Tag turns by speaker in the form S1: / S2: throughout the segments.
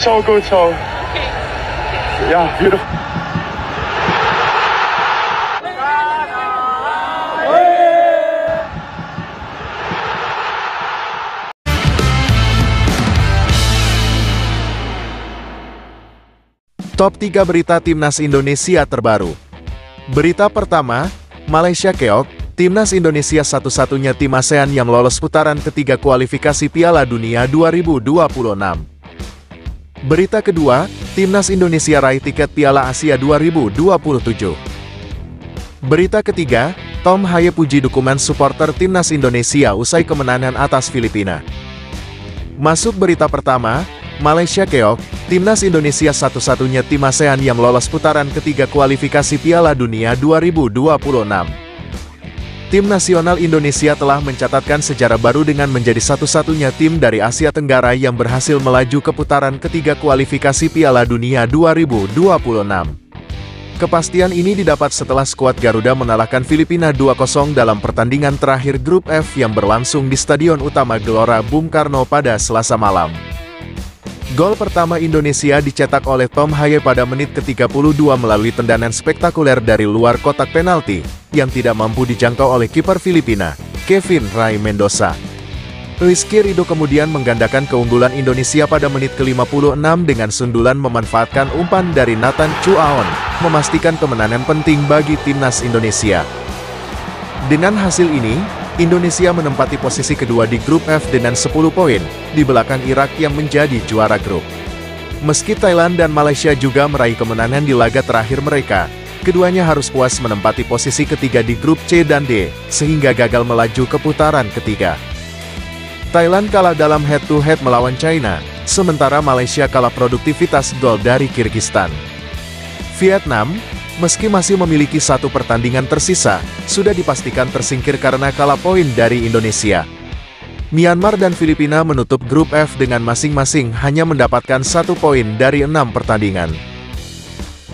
S1: Go, Cho. Yeah, beautiful.
S2: Top 3 berita Timnas Indonesia terbaru. Berita pertama, Malaysia keok, Timnas Indonesia satu-satunya tim ASEAN yang lolos putaran ketiga kualifikasi Piala Dunia 2026. Berita kedua, Timnas Indonesia raih tiket Piala Asia 2027. Berita ketiga, Tom Haye puji dukungan supporter Timnas Indonesia usai kemenangan atas Filipina. Masuk berita pertama, Malaysia keok, Timnas Indonesia satu-satunya tim ASEAN yang lolos putaran ketiga kualifikasi Piala Dunia 2026. Tim nasional Indonesia telah mencatatkan sejarah baru dengan menjadi satu-satunya tim dari Asia Tenggara yang berhasil melaju ke putaran ketiga kualifikasi Piala Dunia 2026. Kepastian ini didapat setelah skuad Garuda mengalahkan Filipina 2-0 dalam pertandingan terakhir Grup F yang berlangsung di Stadion Utama Gelora Bung Karno pada Selasa malam. Gol pertama Indonesia dicetak oleh Tom Haye pada menit ke-32 melalui tendangan spektakuler dari luar kotak penalti, yang tidak mampu dijangkau oleh kiper Filipina, Kevin Ray Mendoza. Rizky Ridho kemudian menggandakan keunggulan Indonesia pada menit ke-56 dengan sundulan memanfaatkan umpan dari Nathan Chuaon, memastikan kemenangan penting bagi Timnas Indonesia. Dengan hasil ini, Indonesia menempati posisi kedua di Grup F dengan 10 poin, di belakang Irak yang menjadi juara grup. Meski Thailand dan Malaysia juga meraih kemenangan di laga terakhir mereka, keduanya harus puas menempati posisi ketiga di Grup C dan D, sehingga gagal melaju ke putaran ketiga. Thailand kalah dalam head-to-head melawan China, sementara Malaysia kalah produktivitas gol dari Kirgistan. Vietnam, meski masih memiliki satu pertandingan tersisa, sudah dipastikan tersingkir karena kalah poin dari Indonesia. Myanmar dan Filipina menutup Grup F dengan masing-masing hanya mendapatkan 1 poin dari 6 pertandingan.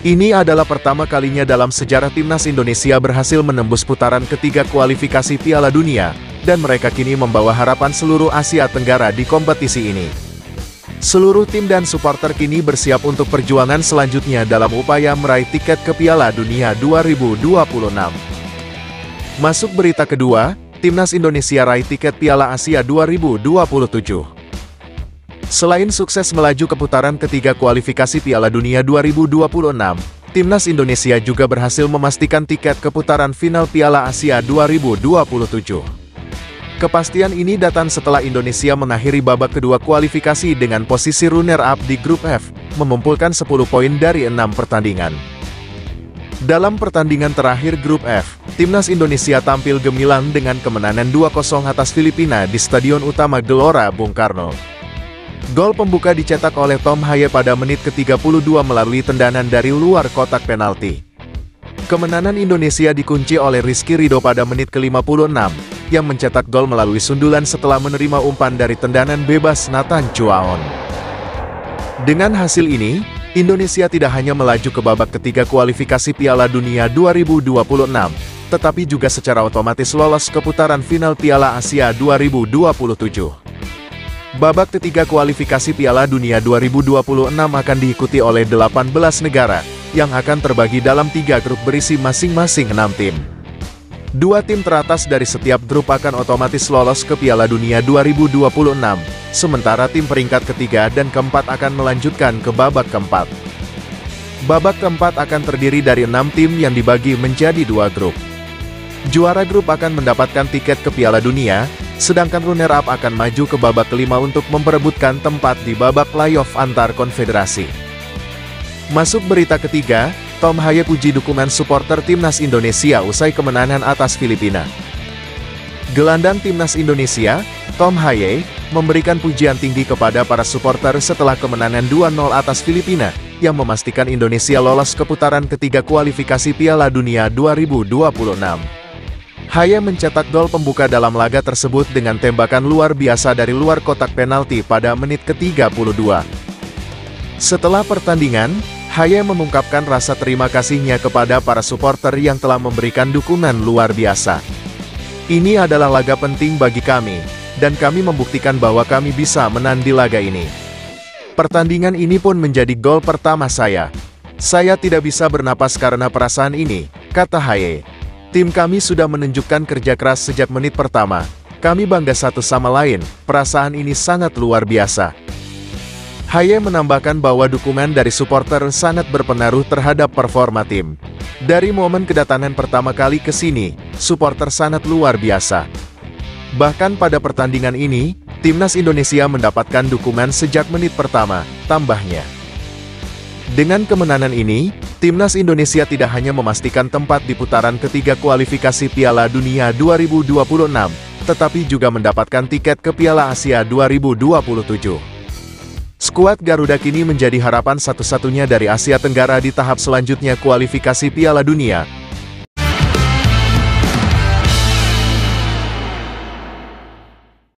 S2: Ini adalah pertama kalinya dalam sejarah Timnas Indonesia berhasil menembus putaran ketiga kualifikasi Piala Dunia, dan mereka kini membawa harapan seluruh Asia Tenggara di kompetisi ini. Seluruh tim dan supporter kini bersiap untuk perjuangan selanjutnya dalam upaya meraih tiket ke Piala Dunia 2026. Masuk berita kedua, Timnas Indonesia raih tiket Piala Asia 2027. Selain sukses melaju ke putaran ketiga kualifikasi Piala Dunia 2026, Timnas Indonesia juga berhasil memastikan tiket ke putaran final Piala Asia 2027. Kepastian ini datang setelah Indonesia mengakhiri babak kedua kualifikasi dengan posisi runner-up di Grup F, mengumpulkan 10 poin dari 6 pertandingan. Dalam pertandingan terakhir Grup F, Timnas Indonesia tampil gemilang dengan kemenangan 2-0 atas Filipina di Stadion Utama Gelora Bung Karno. Gol pembuka dicetak oleh Tom Haye pada menit ke-32 melalui tendangan dari luar kotak penalti. Kemenangan Indonesia dikunci oleh Rizky Ridho pada menit ke-56, yang mencetak gol melalui sundulan setelah menerima umpan dari tendangan bebas Nathan Chuaon. Dengan hasil ini, Indonesia tidak hanya melaju ke babak ketiga kualifikasi Piala Dunia 2026, tetapi juga secara otomatis lolos ke putaran final Piala Asia 2027. Babak ketiga kualifikasi Piala Dunia 2026 akan diikuti oleh 18 negara, yang akan terbagi dalam 3 grup berisi masing-masing 6 tim. 2 tim teratas dari setiap grup akan otomatis lolos ke Piala Dunia 2026, sementara tim peringkat ketiga dan keempat akan melanjutkan ke babak keempat. Babak keempat akan terdiri dari 6 tim yang dibagi menjadi 2 grup. Juara grup akan mendapatkan tiket ke Piala Dunia, sedangkan runner-up akan maju ke babak kelima untuk memperebutkan tempat di babak playoff antar konfederasi. Masuk berita ketiga, Tom Haye puji dukungan supporter Timnas Indonesia usai kemenangan atas Filipina. Gelandang Timnas Indonesia, Tom Haye, memberikan pujian tinggi kepada para supporter setelah kemenangan 2-0 atas Filipina, yang memastikan Indonesia lolos ke putaran ketiga kualifikasi Piala Dunia 2026. Haye mencetak gol pembuka dalam laga tersebut dengan tembakan luar biasa dari luar kotak penalti pada menit ke-32. Setelah pertandingan, Haye mengungkapkan rasa terima kasihnya kepada para supporter yang telah memberikan dukungan luar biasa. Ini adalah laga penting bagi kami, dan kami membuktikan bahwa kami bisa menang di laga ini. Pertandingan ini pun menjadi gol pertama saya. Saya tidak bisa bernapas karena perasaan ini, kata Haye. Tim kami sudah menunjukkan kerja keras sejak menit pertama. Kami bangga satu sama lain, perasaan ini sangat luar biasa. Haye menambahkan bahwa dukungan dari supporter sangat berpengaruh terhadap performa tim. Dari momen kedatangan pertama kali ke sini, supporter sangat luar biasa. Bahkan pada pertandingan ini, Timnas Indonesia mendapatkan dukungan sejak menit pertama, tambahnya. Dengan kemenangan ini, Timnas Indonesia tidak hanya memastikan tempat di putaran ketiga kualifikasi Piala Dunia 2026, tetapi juga mendapatkan tiket ke Piala Asia 2027. Skuad Garuda kini menjadi harapan satu-satunya dari Asia Tenggara di tahap selanjutnya kualifikasi Piala Dunia